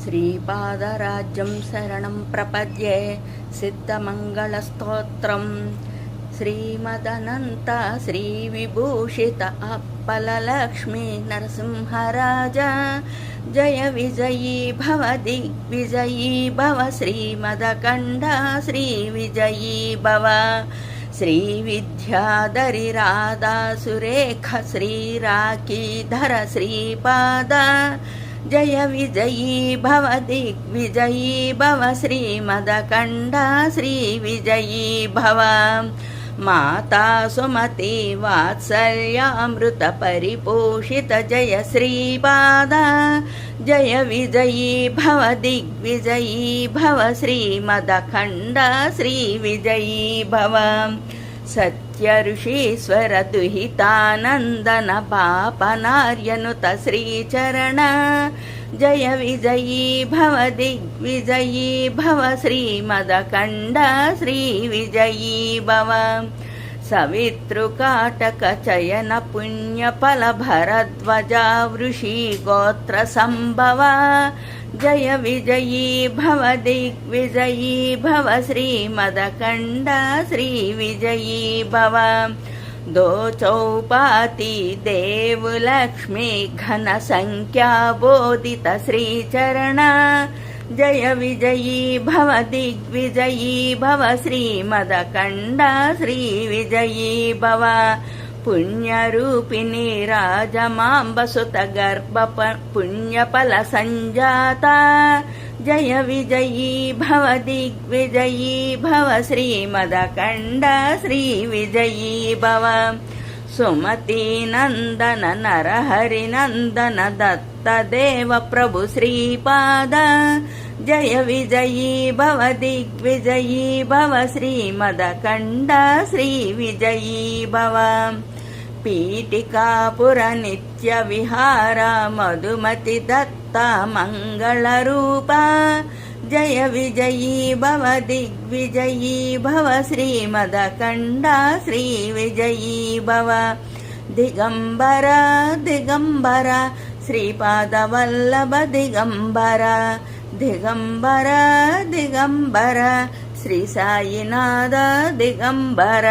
శ్రీపాదరాజ్యం శరణం ప్రపద్యే సిద్ధమంగళస్తోత్రం శ్రీమదనంత శ్రీవిభూషిత అప్పలలక్ష్మీ నరసింహరాజ జయ విజయీ భవ దిగ్విజయీ భవ శ్రీమదకండ శ్రీ విజయీ భవ శ్రీ విద్యాధరి రాధా సురేఖ శ్రీరాకీధర శ్రీపాద జయ విజయీ భవ దిగ్విజయీ భవ శ్రీమదకండ శ్రీ విజయీ భవ మాతా సుమతి వాత్సల్యామృత పరిపోషిత జయ శ్రీపాద జయ విజయీ భవ దిగ్విజయీ భవ శ్రీమదఖండ శ్రీ విజయీ భవ సత్య ఋషీశ్వర దుహితానందన పాపనార్యనుత శ్రీచరణ జయ విజయీ భవ దిగ్విజయీ భవ శ్రీమదకండ శ్రీ విజయీ భవ సవితృకాటక చయన పుణ్యఫల భరద్వజా వృషీ గోత్ర సంభవ జయ విజయీ భవ దిగ్విజయీ భవ శ్రీమదకండ శ్రీ విజయీ భవ దోచౌపాతి దేవులక్ష్మీ ఘన సంఖ్యా బోధిత శ్రీచరణ జయ విజయీ భవ దిగ్విజయీ భవ శ్రీమదకండ శ్రీ విజయీ భవ పుణ్యరూపిణి రాజమాంబసుత గర్భ పుణ్యఫల సంజాత జయ విజయీ భవ దిగ్విజయీ భవ శ్రీమదకండ శ్రీ విజయీ భవ సుమతి నందన నరహరి నందన దత్తదేవ ప్రభు శ్రీపాద జయ విజయీ భవ దిగ్విజయీ భవ శ్రీమదకండ శ్రీ విజయీ భవ పీఠికాపుర నిత్య విహార మధుమతి దత్త మంగళ రూప జయ విజయీ భవ దిగ్విజయీ భవ శ్రీమదకండ శ్రీ విజయీ భవ దిగంబర దిగంబర శ్రీపాదవల్లభ దిగంబర దిగంబర దిగంబర శ్రీ సాయినాథ దిగంబర